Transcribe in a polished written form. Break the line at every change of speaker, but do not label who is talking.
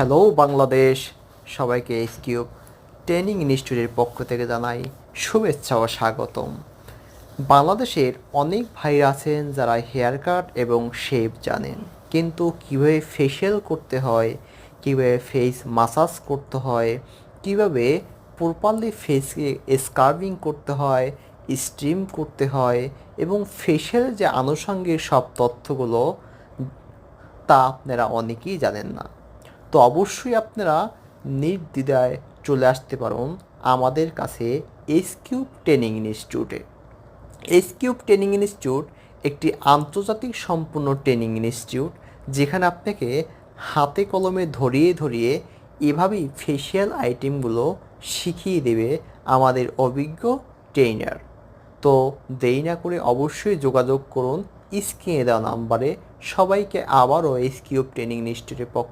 Hello Bangladesh, সবাইকে এসকিউব training ইনস্টিটিউটের পক্ষ থেকে জানাই শুভেচ্ছা ও স্বাগতম। বাংলাদেশের অনেক ভাইরা আছেন যারা হেয়ার কাট এবং শেভ জানেন, কিন্তু কীভাবে ফেশিয়াল করতে হয়, কীভাবে ফেস মাসাজ করতে হয়, কীভাবে প্রপারলি ফেসকে স্কার্বিং করতে হয়, স্ট্রিম করতে হয় এবং ফেশিয়ালের যে আনুষঙ্গিক সব তথ্যগুলো তা আপনারা অনেকেই জানেন না। তো অবশ্যই আপনারা নির্দ্বিধায় চলে আসতে পারুন আমাদের কাছে এসকিউব ট্রেনিং ইনস্টিটিউটে। এসকিউব ট্রেনিং ইনস্টিটিউট একটি আন্তর্জাতিক সম্পূর্ণ ট্রেনিং ইনস্টিটিউট, যেখানে আপনাকে হাতে কলমে ধরিয়ে ধরিয়ে এভাবেই ফেশিয়াল আইটেমগুলো শিখিয়ে দেবে আমাদের অভিজ্ঞ ট্রেনার। তো দেরি না করে অবশ্যই যোগাযোগ করুন স্ক্রিনে দেওয়া নাম্বারে। সবাইকে আবারও এসকিউব ট্রেনিং ইনস্টিটিউটের পক্ষ